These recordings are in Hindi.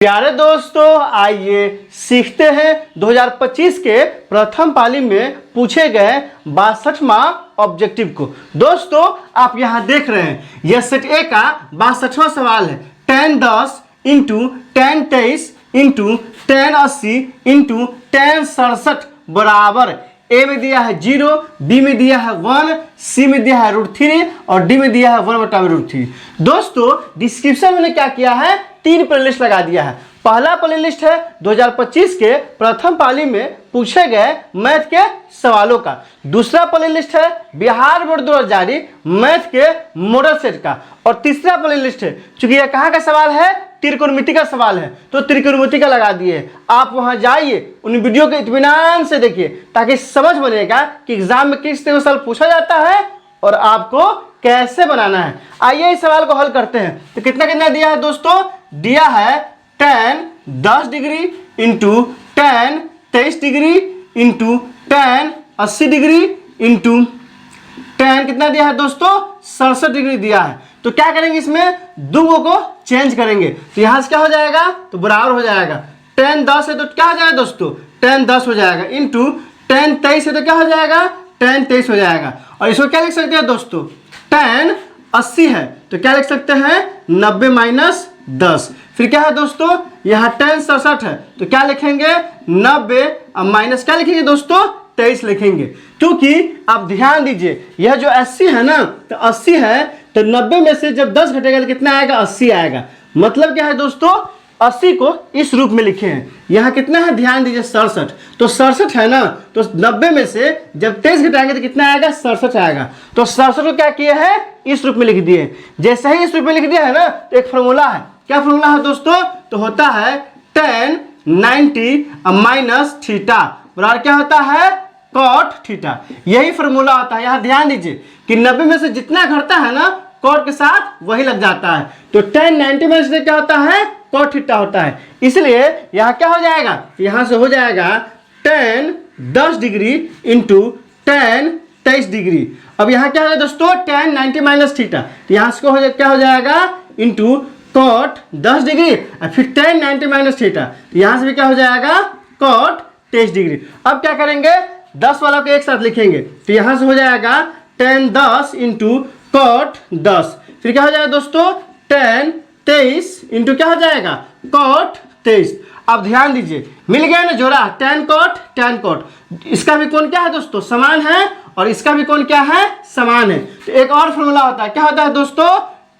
प्यारे दोस्तों, आइए सीखते हैं 2025 के प्रथम पाली में पूछे गए 62वां ऑब्जेक्टिव को। दोस्तों आप यहां देख रहे हैं यह सेट ए का 62वां सवाल है। 10 10 इंटू 10 23 इंटू 10 80 इंटू 10 67 बराबर ए में दिया है 0, बी में दिया है 1, सी में दिया है √3 और डी में दिया है 1/√3। दोस्तों डिस्क्रिप्शन में क्या किया है, 3 प्लेलिस्ट लगा दिया है। पहला प्लेलिस्ट है 2025 के प्रथम पाली में पूछे गए मैथ के सवालों का। दूसरा प्लेलिस्ट है बिहार बोर्ड द्वारा जारी मैथ के मॉडल सेट का। और तीसरा प्लेलिस्ट है, चूंकि यह कहाँ का सवाल है, त्रिकोणमिति का सवाल है, तो त्रिकोणमिति का लगा दिए। आप वहां जाइए, उन वीडियो के इत्मीनान से देखिए ताकि समझ बनेगा कि एग्जाम में किस तरह सवाल पूछा जाता है और आपको कैसे बनाना है। आइए इस सवाल को हल करते हैं। तो कितना कितना दिया है दोस्तों, दिया है 10 10 degree into 10 23 degree into 10 80 degree into 10 कितना दिया है दोस्तों, 67 डिग्री दिया है। तो क्या करेंगे, इसमें दुगो को चेंज करेंगे। तो यहाँ से क्या हो जाएगा, तो बराबर हो जाएगा। 10 10 है तो क्या हो जाएगा दोस्तों, 10 10 हो जाएगा इंटू 10 23 है तो क्या हो जाएगा, 10 23 हो जाएगा। और इसको क्या लिख सकते हैं दोस्तों, 10 80 है तो क्या लिख सकते हैं, 90 - 10। फिर क्या है दोस्तों, यहाँ 10 67 है तो क्या लिखेंगे, 90 माइनस क्या लिखेंगे दोस्तों, 23 लिखेंगे। क्योंकि आप ध्यान दीजिए यह जो 80 है ना, तो 80 है तो 90 में से जब 10 घटेगा तो कितना आएगा, 80 आएगा। मतलब क्या है दोस्तों, 80 को इस रूप में लिखे हैं। यहाँ कितना है, ध्यान दीजिए 67, तो 67 है ना, तो 90 में से जब 23 घटाएंगे तो कितना आएगा, 67 आएगा। तो 67 को क्या किया है, इस रूप में लिख दिए। जैसे ही इस रूप में लिख दिया है ना, तो एक फॉर्मूला है। क्या फॉर्मूला है दोस्तों, तो होता है 10 90 माइनस थीटा बराबर क्या होता है, कॉट थीटा। यही फॉर्मूला होता है। यहाँ ध्यान दीजिए कि 90 में से जितना घटता है ना, कॉट के साथ वही लग जाता है। तो 10 90 में से क्या होता है, कॉट थीटा होता है। इसलिए यहाँ क्या हो जाएगा, यहाँ से हो जाएगा 10 10 डिग्री इंटू 10 23 डिग्री। अब यहाँ क्या होगा दोस्तों, 10 90 माइनस थीटा, तो यहाँ से क्या हो जाएगा, इंटू कॉट 10 डिग्री और फिर 10 90 माइनस थीटा, तो यहाँ से भी क्या हो जाएगा, कॉट 23 डिग्री। अब क्या करेंगे, 10 वाला को एक साथ लिखेंगे। तो यहाँ से हो जाएगा 10 10 इंटू कॉट 10। फिर क्या हो जाएगा दोस्तों, 10 23 इंटू क्या हो जाएगा, कॉट 23। अब ध्यान दीजिए मिल गया ना जोड़ा, tan cot। इसका भी कोण क्या है दोस्तों, समान है, और इसका भी कोण क्या है, समान है। तो एक और फॉर्मूला होता है, क्या होता है दोस्तों,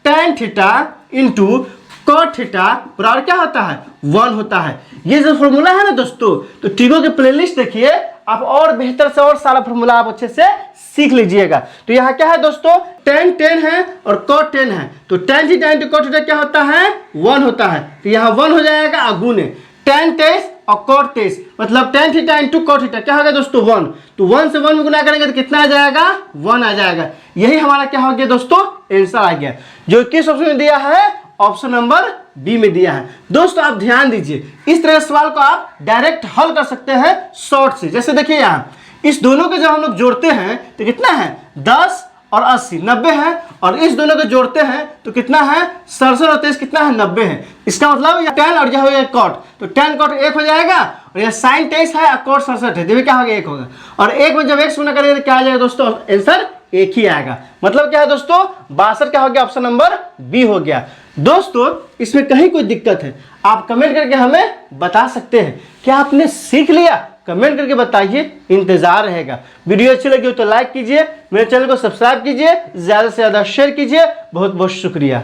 tan theta into cot theta बराबर क्या होता है, 1 होता है। ये जो फॉर्मूला है ना दोस्तों, तो टीको के प्लेलिस्ट देखिए, आप और बेहतर से और सारा फॉर्मूला आप अच्छे से सीख लीजिएगा। तो यहाँ क्या है दोस्तों, tan 10 है और cot 10 है, तो tan theta into cot theta क्या होता है, 1 होता है। तो यहाँ 1 हो जाएगा अगुने tan 23 और cot 23, मतलब tan theta into cot theta क्या होगा दोस्तों, 1। तो 1 से 1 में गुना करेंगे तो कितना आ जाएगा, 1 आ जाएगा। यही हमारा क्या हो गया दोस्तों, आंसर आ गया, जो किस ऑप्शन में दिया है, ऑप्शन नंबर बी में दिया है। दोस्तों आप ध्यान दीजिए, इस तरह सवाल को आप डायरेक्ट हल कर सकते हैं शॉर्ट से। जैसे देखिए यहाँ इस दोनों को जब हम लोग जोड़ते हैं तो कितना है, 10 और 80 90 है, और इस दोनों को जोड़ते हैं तो कितना है, 67 और 23 कितना है, 90 है। इसका मतलब यह tan और यह हो गया cot, तो tan cot 1 हो जाएगा, और यह sin 23 है और cot 67 है, देखिए क्या हो गया, 1 होगा। और 1 में जब 1 गुना करेंगे तो क्या आ जाएगा दोस्तों, आंसर 1 ही आएगा। मतलब क्या है दोस्तों, 62 क्या हो गया, ऑप्शन नंबर बी हो गया। दोस्तों इसमें कहीं कोई दिक्कत है, आप कमेंट करके हमें बता सकते हैं। क्या आपने सीख लिया, कमेंट करके बताइए, इंतजार रहेगा। वीडियो अच्छी लगी हो तो लाइक कीजिए, मेरे चैनल को सब्सक्राइब कीजिए, ज़्यादा से ज़्यादा शेयर कीजिए। बहुत बहुत शुक्रिया।